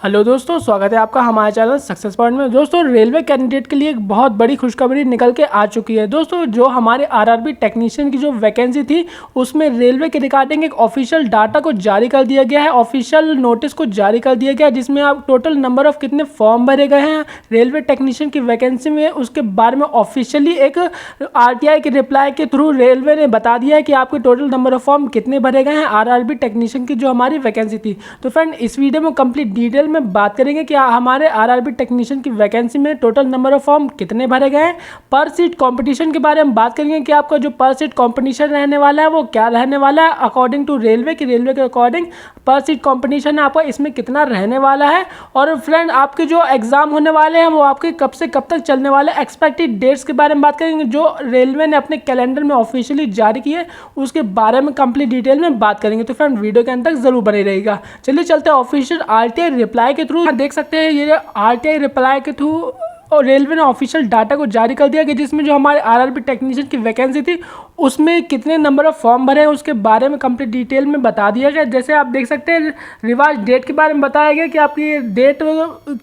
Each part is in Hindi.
हेलो दोस्तों, स्वागत है आपका हमारे चैनल सक्सेस पॉइंट में। दोस्तों, रेलवे कैंडिडेट के लिए एक बहुत बड़ी खुशखबरी निकल के आ चुकी है। दोस्तों, जो हमारे आरआरबी टेक्नीशियन की जो वैकेंसी थी उसमें रेलवे के रिगार्डिंग एक ऑफिशियल डाटा को जारी कर दिया गया है, ऑफिशियल नोटिस को जारी कर दिया गया है, जिसमें आप टोटल नंबर ऑफ कितने फॉर्म भरे गए हैं रेलवे टेक्नीशियन की वैकेंसी में, उसके बारे में ऑफिशियली एक आरटीआई के रिप्लाई के थ्रू रेलवे ने बता दिया है कि आपके टोटल नंबर ऑफ फॉर्म कितने भरे गए हैं आरआरबी टेक्नीशियन की जो हमारी वैकेंसी थी। तो फ्रेंड, इस वीडियो में कंप्लीट डिटेल में बात करेंगे कि हमारे आरआरबी टेक्नीशियन की वैकेंसी में टोटल नंबर ऑफ फॉर्म कितने भरे गए हैं। पर सीट कंपटीशन के बारे में बात करेंगे कि आपका जो पर सीट कंपटीशन रहने वाला है वो क्या रहने वाला है अकॉर्डिंग टू रेलवे के अकॉर्डिंग पर सीट कंपटीशन आपका इसमें कितना रहने वाला है। और फ्रेंड, आपके जो एग्जाम होने वाले हैं वो आपके कब से कब तक चलने वाले हैं, एक्सपेक्टेड डेट्स के बारे में बात करेंगे जो रेलवे ने अपने कैलेंडर में ऑफिशियली जारी किए, उसके बारे में कंप्लीट डिटेल में बात करेंगे। तो फ्रेंड, वीडियो के अंत तक जरूर बने रहेगा। चलिए चलते हैं ऑफिशियल आरटीआई रिप्लाई के थ्रू। देख सकते हैं ये आरटीआई रिप्लाई के थ्रू और रेलवे ने ऑफिशियल डाटा को जारी कर दिया कि जिसमें जो हमारे आरआरबी टेक्नीशियन की वैकेंसी थी उसमें कितने नंबर ऑफ फॉर्म भरे हैं उसके बारे में कंप्लीट डिटेल में बता दिया गया। जैसे आप देख सकते हैं रिवाइज डेट के बारे में बताया गया कि आपकी डेट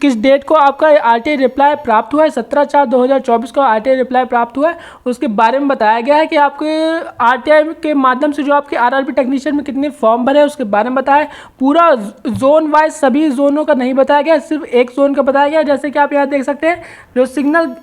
किस डेट को आपका आरटीआई रिप्लाई प्राप्त हुआ है। 17/4/2024 को आरटीआई रिप्लाई प्राप्त हुआ है, उसके बारे में बताया गया है कि आपके आरटीआई के माध्यम से जो आपके आरआरबी टेक्नीशियन में कितने फॉर्म भरे हैं उसके बारे में बताया। पूरा जोन वाइज सभी जोनों का नहीं बताया गया, सिर्फ एक जोन का बताया गया। जैसे कि आप यहाँ देख सकते हैं जो सिग्नल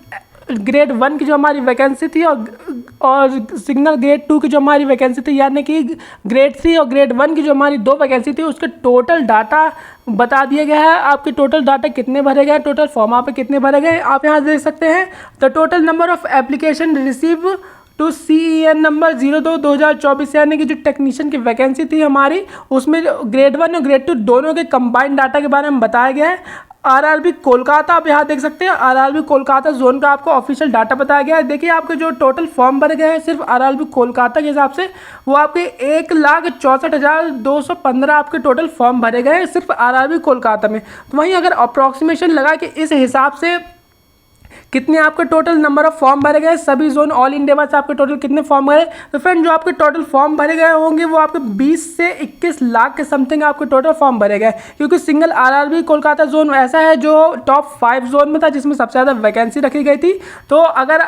ग्रेड 1 की जो हमारी वैकेंसी थी और सिग्नल ग्रेड 2 की जो हमारी वैकेंसी थी, यानी कि ग्रेड 3 और ग्रेड 1 की जो हमारी दो वैकेंसी थी उसके टोटल डाटा बता दिया गया है। आपके टोटल डाटा कितने भरे गए, टोटल फॉर्म आप कितने भरे गए, आप यहाँ देख सकते हैं। The total number of application receive to CEN number 02/2024, यानी कि जो टेक्नीशियन की वैकेंसी थी हमारी उसमें ग्रेड 1 और ग्रेड 2 दोनों के कंबाइंड डाटा के बारे में बताया गया है। आरआरबी कोलकाता, आप यहाँ देख सकते हैं आरआरबी कोलकाता जोन का आपको ऑफिशियल डाटा बताया गया है। देखिए आपके जो टोटल फॉर्म भरे गए हैं सिर्फ आरआरबी कोलकाता के हिसाब से वो आपके 1,64,215 आपके टोटल फॉर्म भरे गए हैं सिर्फ आरआरबी कोलकाता में। तो वहीं अगर अप्रॉक्सीमेशन लगा कि इस हिसाब से कितने आपके टोटल नंबर ऑफ फॉर्म भरे गए सभी जोन ऑल इंडिया में से आपके टोटल कितने फॉर्म भरे, तो फ्रेंड जो आपके टोटल फॉर्म भरे गए होंगे वो आपके 20 से 21 लाख के समथिंग आपके टोटल फॉर्म भरे गए, क्योंकि सिंगल आरआरबी कोलकाता जोन ऐसा है जो टॉप 5 जोन में था जिसमें सबसे ज़्यादा वैकेंसी रखी गई थी। तो अगर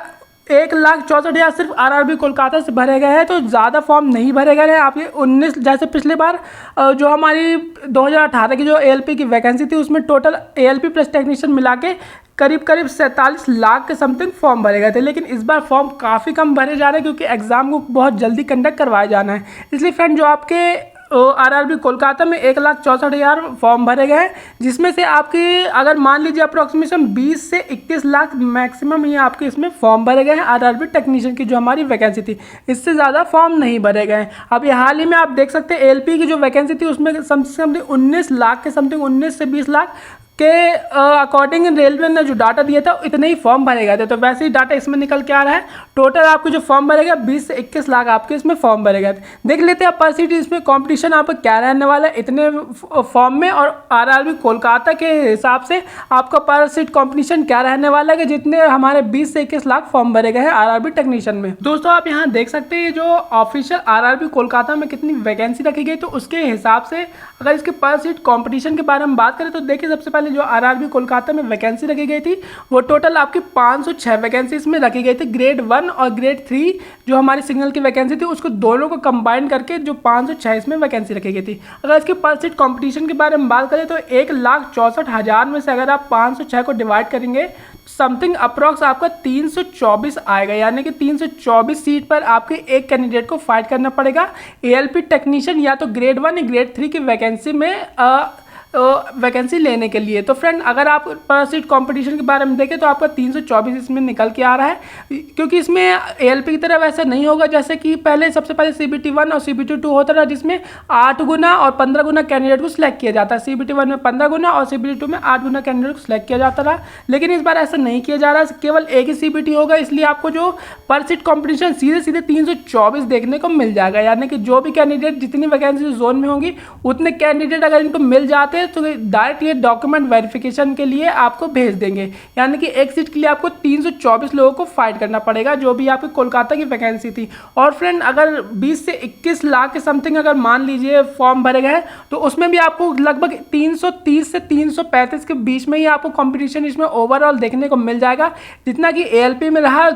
1,64,000 सिर्फ आरआरबी कोलकाता से भरे गए हैं तो ज़्यादा फॉर्म नहीं भरे गए हैं आपके 19, जैसे पिछले बार जो हमारी 2018 की जो ALP की वैकेंसी थी उसमें टोटल ALP प्लस टेक्नीशियन मिला के करीब 47 लाख के समथिंग फॉर्म भरे गए थे। लेकिन इस बार फॉर्म काफ़ी कम भरे जा रहे हैं क्योंकि एग्ज़ाम को बहुत जल्दी कंडक्ट करवाया जाना है। इसलिए फ्रेंड जो आपके आरआरबी कोलकाता में 1,64,000 फॉर्म भरे गए हैं, जिसमें से आपके अगर मान लीजिए अप्रॉक्सीमेशन 20 से 21 लाख मैक्सिमम ही आपके इसमें फॉर्म भरे गए हैं आरआरबी टेक्नीशियन की जो हमारी वैकेंसी थी। इससे ज़्यादा फॉर्म नहीं भरे गए हैं। अब ये हाल ही में आप देख सकते हैं ALP की जो वैकेंसी थी उसमें समथिंग 19 लाख के समथिंग 19 से 20 लाख के अकॉर्डिंग रेलवे ने जो डाटा दिया था इतने ही फॉर्म भरे गए थे। तो वैसे ही डाटा इसमें निकल के आ रहा है। टोटल आपके जो फॉर्म भरे गए 20 से 21 लाख आपके इसमें फॉर्म भरे गए थे। देख लेते हैं पर सीट इसमें कंपटीशन आपका क्या रहने वाला है इतने फॉर्म में, और आरआरबी कोलकाता के हिसाब से आपका पर सीट कंपटीशन क्या रहने वाला है जितने हमारे 20 से 21 लाख फॉर्म भरे गए हैं आरआरबी टेक्नीशियन में। दोस्तों आप यहाँ देख सकते हैं जो ऑफिशियल आरआरबी कोलकाता में कितनी वैकेंसी रखी गई, तो उसके हिसाब से अगर इसके पर सीट कॉम्पिटिशन के बारे में बात करें तो देखिए सबसे पहले जो आरआरबी कोलकाता में वैकेंसी रखी गई थी वो टोटल आपकी 506 वैकेंसी इसमें रखी गई थी। ग्रेड 1 और ग्रेड 3 जो हमारी सिग्नल की वैकेंसी थी उसको दोनों को कंबाइन करके जो 506 इसमें वैकेंसी रखी गई थी। अगर इसके पर सीट कॉम्पिटिशन के बारे में बात करें तो 1,64,000 में से अगर आप 506 को डिवाइड करेंगे समथिंग अप्रॉक्स आपका 324 आएगा, यानी कि 324 सीट पर आपके एक कैंडिडेट को फाइट करना पड़ेगा ALP टेक्नीशियन या तो ग्रेड 1 या ग्रेड 3 की वैकेंसी में वैकेंसी लेने के लिए। तो फ्रेंड अगर आप पर सीट कंपटीशन के बारे में देखें तो आपका 324 इसमें निकल के आ रहा है, क्योंकि इसमें ALP की तरह वैसा नहीं होगा जैसे कि पहले सबसे पहले CBT 1 और CBT 2 होता रहा जिसमें 8 गुना और 15 गुना कैंडिडेट को सिलेक्ट किया जाता है। CBT 1 में 15 गुना और CBT 2 में 8 गुना कैंडिडेट को सिलेक्ट किया जाता रहा, लेकिन इस बार ऐसा नहीं किया जा रहा है, केवल एक ही CBT होगा। इसलिए आपको जो पर सीट कॉम्पिटिशन सीधे 324 देखने को मिल जाएगा, यानी कि जो भी कैंडिडेट जितनी वैकेंसी जोन में होंगी उतने कैंडिडेट अगर इनको मिल जाते जाएंगे तो डायरेक्ट ये डॉक्यूमेंट वेरिफिकेशन के लिए आपको भेज देंगे, यानी कि एक सीट के लिए आपको 324 लोगों को फाइट करना पड़ेगा, जो भी आपकी कोलकाता की वैकेंसी थी। और फ्रेंड अगर 20 से 21 लाख के समथिंग अगर मान लीजिए फॉर्म भरे गए तो उसमें भी आपको लगभग 330 से 335 के बीच में ही आपको कंपटीशन इसमें ओवरऑल देखने को मिल जाएगा। जितना कि एएलपी में रहा,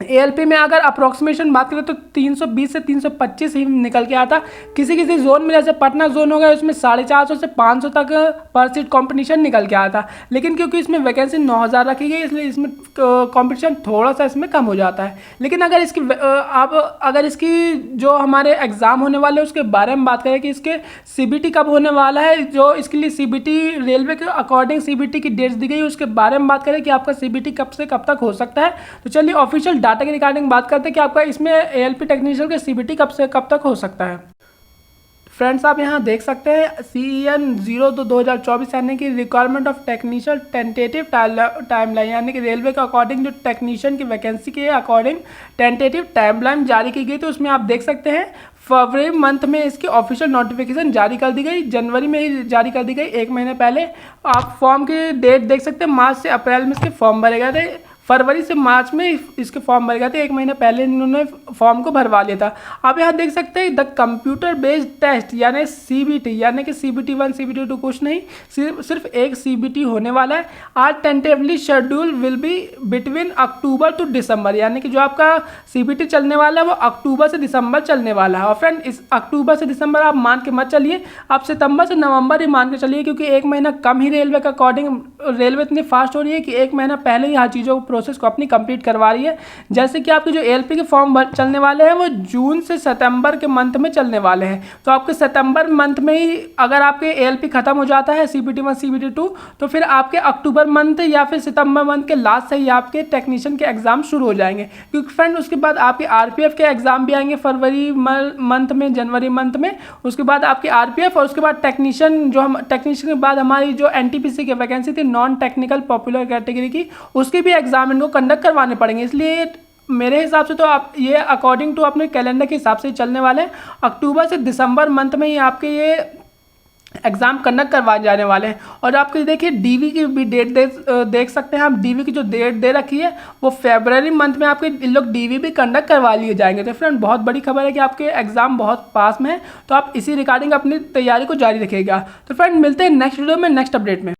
एएलपी में अगर अप्रोक्सीमेशन बात करें तो 320 से 325 ही निकल के आता। किसी किसी जोन में जैसे पटना जोन हो गया उसमें 450 से 500 तक पर सीट कंपटीशन निकल के आता, लेकिन क्योंकि इसमें वैकेंसी 9000 रखी गई इसलिए इसमें कंपटीशन थोड़ा सा इसमें कम हो जाता है। लेकिन अगर इसकी आप अगर इसकी जो हमारे एग्ज़ाम होने वाले हैं उसके बारे में बात करें कि इसके सीबीटी कब होने वाला है, जो इसके लिए सीबीटी रेलवे के अकॉर्डिंग सीबीटी की डेट्स दी गई उसके बारे में बात करें कि आपका सीबीटी कब से कब तक हो सकता है। तो चलिए ऑफिशियल डाटा के रिगार्डिंग बात करते हैं कि आपका इसमें एएलपी टेक्नीशियन का सीबीटी कब से कब तक हो सकता है। फ्रेंड्स आप यहाँ देख सकते हैं CEN 02/2024 यानी कि requirement of technician tentative timeline, यानी कि रेलवे के अकॉर्डिंग जो टेक्नीशियन की वैकेंसी के अकॉर्डिंग टेंटेटिव टाइमलाइन जारी की गई। तो उसमें आप देख सकते हैं फरवरी मंथ में इसकी ऑफिशियल नोटिफिकेशन जारी कर दी गई, जनवरी में ही जारी कर दी गई, 1 महीने पहले। आप फॉर्म की डेट देख सकते हैं, मार्च से अप्रैल में इसके फॉर्म भरे गए थे, फरवरी से मार्च में इसके फॉर्म भरे गए थे, 1 महीने पहले इन्होंने फॉर्म को भरवा लिया था। आप यहाँ देख सकते हैं द कंप्यूटर बेस्ड टेस्ट यानी CBT, यानी कि CBT 1 CBT 2 कुछ नहीं, सिर्फ एक CBT होने वाला है। आज tentatively schedule will be between October to December, यानी कि जो आपका CBT चलने वाला है वो अक्टूबर से दिसंबर चलने वाला है। और फ्रेंड इस अक्टूबर से दिसंबर आप मान के मत चलिए, आप सितंबर से नवंबर ही मान के चलिए, क्योंकि 1 महीना कम ही रेलवे के अकॉर्डिंग रेलवे इतनी फास्ट हो रही है कि 1 महीना पहले ही हर चीज़ों को प्रोसेस को अपनी कंप्लीट करवा रही है। जैसे कि आपके जो एएलपी के फॉर्म चलने वाले हैं वो जून से सितंबर के मंथ में चलने वाले हैं। तो आपके सितंबर मंथ में ही अगर आपके एएलपी खत्म हो जाता है CBT 1 CBT 2 तो फिर आपके अक्टूबर मंथ या फिर सितंबर मंथ के लास्ट से ही आपके टेक्नीशियन के एग्जाम शुरू हो जाएंगे। क्योंकि फ्रेंड उसके बाद आपके RPF के एग्जाम भी आएंगे फरवरी मंथ में, जनवरी मंथ में। उसके बाद आपके RPF और उसके बाद टेक्नीशियन, जो हम टेक्नीशियन के बाद हमारी जो NTPC की वैकेंसी थी नॉन टेक्निकल पॉपुलर कैटेगरी की, उसकी भी एग्जाम इनको कंडक्ट करवाने पड़ेंगे। इसलिए मेरे हिसाब से तो आप ये अकॉर्डिंग टू अपने कैलेंडर के हिसाब से चलने वाले हैं। अक्टूबर से दिसंबर मंथ में ही आपके ये एग्ज़ाम कंडक्ट करवाए जाने वाले हैं। और आपके देखिए DV की भी डेट देख सकते हैं आप, DV की जो डेट दे रखी है वो फरवरी मंथ में आपके इन लोग DV भी कंडक्ट करवा लिए जाएंगे। तो फ्रेंड बहुत बड़ी खबर है कि आपके एग्ज़ाम बहुत पास में है, तो आप इसी रिगार्डिंग अपनी तैयारी को जारी रखिएगा। तो फ्रेंड मिलते हैं नेक्स्ट वीडियो में नेक्स्ट अपडेट में।